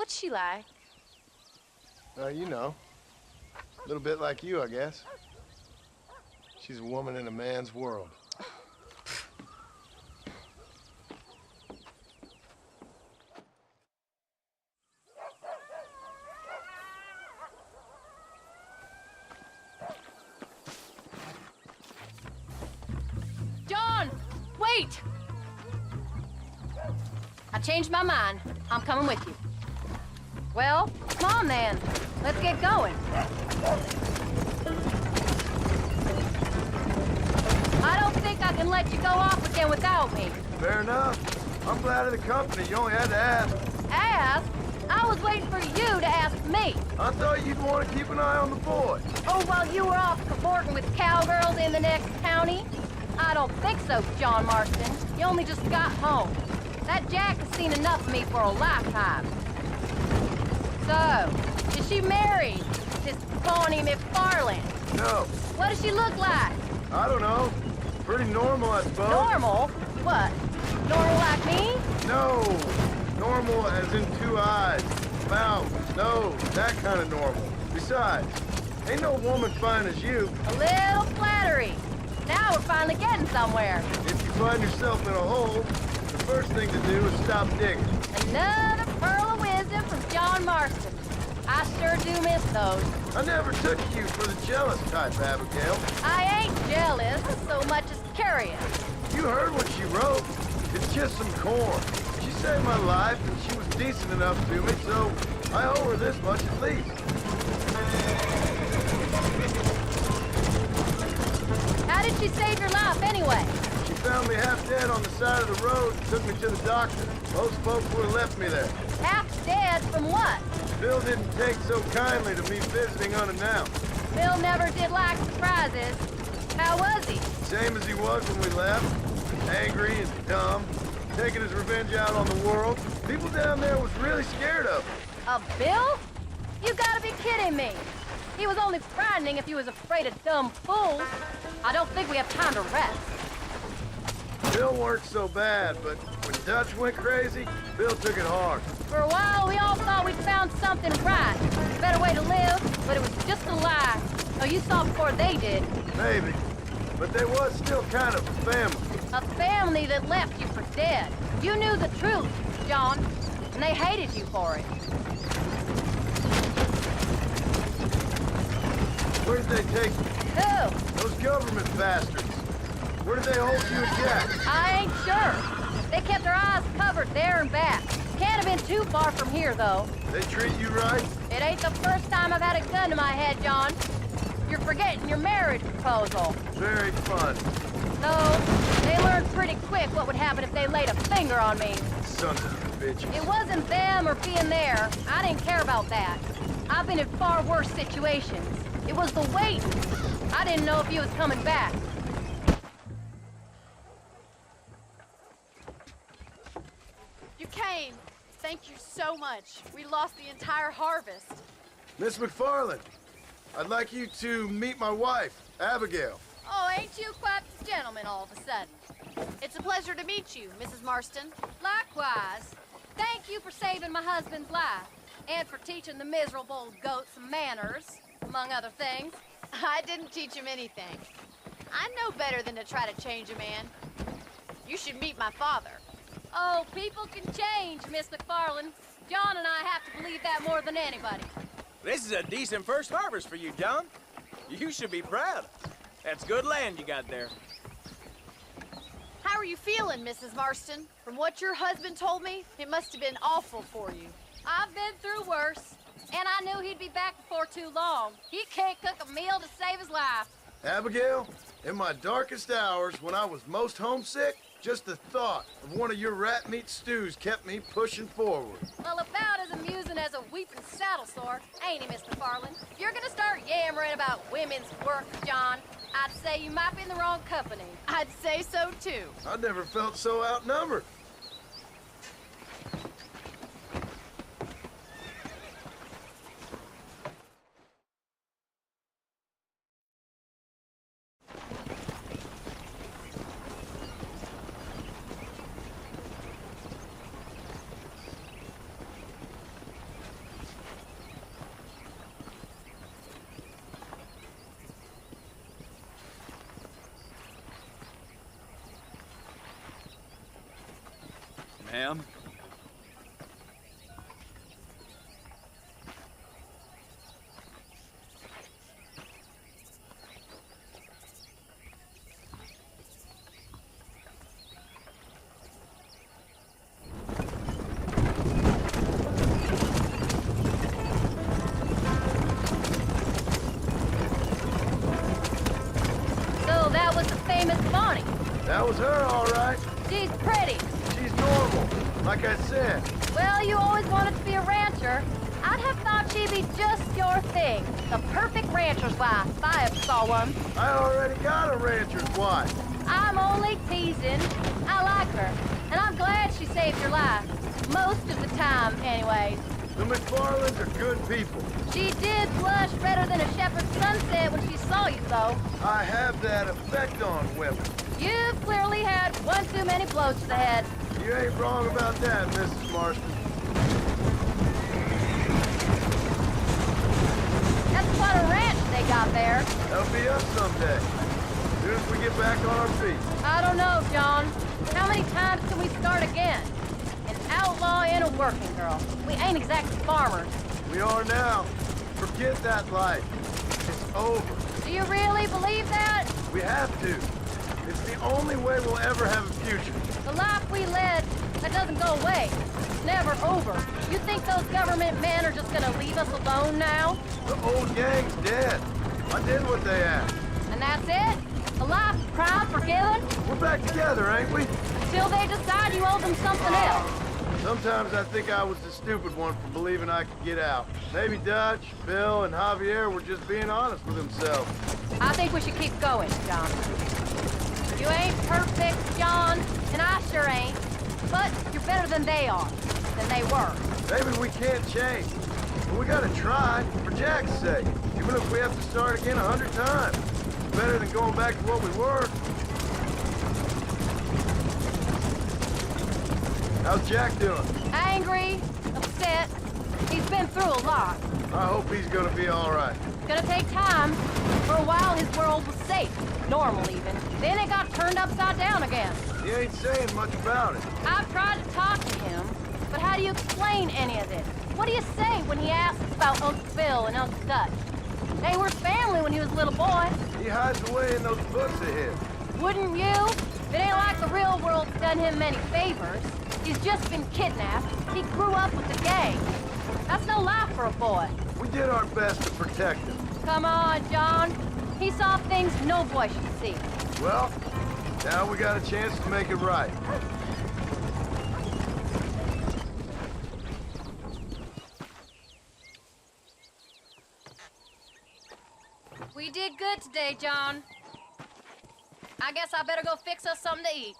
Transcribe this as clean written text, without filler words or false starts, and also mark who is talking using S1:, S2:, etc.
S1: What's she like?
S2: You know. A little bit like you, I guess. She's a woman in a man's world.
S1: John! Wait! I changed my mind. I'm coming with you. Well, come on then. Let's get going. I don't think I can let you go off again without me.
S2: Fair enough. I'm glad of the company. You only had to ask.
S1: Ask? I was waiting for you to ask me.
S2: I thought you'd want to keep an eye on the boy.
S1: Oh, while you were off cavorting with cowgirls in the next county? I don't think so, John Marston. You only just got home. That Jack has seen enough of me for a lifetime. So, is she married? This Bonnie McFarland?
S2: No.
S1: What does she look like?
S2: I don't know. Pretty normal, I suppose.
S1: Normal? What? Normal like me?
S2: No. Normal as in 2 eyes, mouth, nose, that kind of normal. Besides, ain't no woman fine as you.
S1: A little flattery. Now we're finally getting somewhere.
S2: If you find yourself in a hole, the first thing to do is stop digging.
S1: Another pearl of wisdom from John Marston. I sure do miss those.
S2: I never took you for the jealous type, Abigail.
S1: I ain't jealous so much as curious.
S2: You heard what she wrote. It's just some corn. She saved my life, and she was decent enough to me, so I owe her this much at least.
S1: How did she save your life anyway?
S2: She found me half dead on the side of the road and took me to the doctor. Most folks would have left me there.
S1: Half dead from what?
S2: Bill didn't take so kindly to me visiting unannounced.
S1: Bill never did like surprises. How was he?
S2: Same as he was when we left. Angry and dumb. Taking his revenge out on the world. People down there was really scared of him.
S1: Of Bill? You gotta be kidding me. He was only frightening if he was afraid of dumb fools. I don't think we have time to rest.
S2: Bill weren't so bad, but when Dutch went crazy, Bill took it hard.
S1: For a while, we all thought we'd found something right. A better way to live, but it was just a lie. Oh, you saw before they did.
S2: Maybe. But they was still kind of a family.
S1: A family that left you for dead. You knew the truth, John, and they hated you for it.
S2: Where did they take you?
S1: Who?
S2: Those government bastards. Where did they hold you and Jack?
S1: I ain't sure. They kept their eyes covered there and back. Can't have been too far from here, though.
S2: They treat you right?
S1: It ain't the first time I've had a gun to my head, John. You're forgetting your marriage proposal.
S2: Very fun.
S1: So, they learned pretty quick what would happen if they laid a finger on me.
S2: Sons of bitches.
S1: It wasn't them or being there. I didn't care about that. I've been in far worse situations. It was the waiting. I didn't know if you was coming back.
S3: You came. Thank you so much. We lost the entire harvest.
S2: Miss McFarland, I'd like you to meet my wife, Abigail.
S1: Oh, ain't you quite the gentleman all of a sudden?
S3: It's a pleasure to meet you, Mrs. Marston.
S1: Likewise. Thank you for saving my husband's life. And for teaching the miserable goat some manners, among other things.
S3: I didn't teach him anything. I know better than to try to change a man. You should meet my father.
S1: Oh, people can change, Miss McFarland. John and I have to believe that more than anybody.
S4: This is a decent first harvest for you, John. You should be proud. That's good land you got there.
S3: How are you feeling, Mrs. Marston? From what your husband told me, it must have been awful for you.
S1: I've been through worse, and I knew he'd be back before too long. He can't cook a meal to save his life.
S2: Abigail, in my darkest hours when I was most homesick, just the thought of one of your rat meat stews kept me pushing forward.
S1: Well, about as amusing as a weeping saddle sore, ain't he, Mr. Farland? If you're gonna start yammering about women's work, John, I'd say you might be in the wrong company.
S3: I'd say so, too.
S2: I never felt so outnumbered.
S5: Ham.
S1: So that was the famous Bonnie.
S2: That was her, all right.
S1: She's pretty.
S2: She's normal, like I said.
S1: Well, you always wanted to be a rancher. I'd have thought she'd be just your thing. The perfect rancher's wife, if I ever saw one.
S2: I already got a rancher's wife.
S1: I'm only teasing. I like her, and I'm glad she saved your life. Most of the time, anyways.
S2: The McFarlands are good people.
S1: She did blush redder than a shepherd's sunset when she saw you, though.
S2: I have that effect on women.
S1: You've clearly had one too many blows to the head.
S2: You ain't wrong about that, Mrs. Marston.
S1: That's quite a ranch they got there.
S2: That'll be us someday. As soon as we get back on our feet.
S1: I don't know, John. How many times can we start again? An outlaw and a working girl. We ain't exactly farmers.
S2: We are now. Forget that life. It's over.
S1: Do you really believe that?
S2: We have to. It's the only way we'll ever have a future.
S1: The life we led, that doesn't go away. It's never over. You think those government men are just gonna leave us alone now?
S2: The old gang's dead. I did what they asked.
S1: And that's it? A life proud, forgiven?
S2: We're back together, ain't we?
S1: Until they decide you owe them something else.
S2: Sometimes I think I was the stupid one for believing I could get out. Maybe Dutch, Bill, and Javier were just being honest with themselves.
S1: I think we should keep going, John. You ain't perfect, John, and I sure ain't. But you're better than they are, than they were.
S2: Maybe we can't change. But we gotta try, for Jack's sake. Even if we have to start again 100 times. It's better than going back to what we were. How's Jack doing?
S1: Angry, upset. He's been through a lot.
S2: I hope he's gonna be all right.
S1: It's gonna take time. For a while, his world was safe. Normal, even. Then it got turned upside down again.
S2: He ain't saying much about it.
S1: I've tried to talk to him, but how do you explain any of this? What do you say when he asks about Uncle Bill and Uncle Dutch? They were family when he was a little boy.
S2: He hides away in those books of his.
S1: Wouldn't you? It ain't like the real world's done him many favors. He's just been kidnapped. He grew up with the gang. That's no life for a boy.
S2: We did our best to protect him.
S1: Come on, John. He saw things no boy should see.
S2: Well, now we got a chance to make it right.
S1: We did good today, John. I guess I better go fix us something to eat.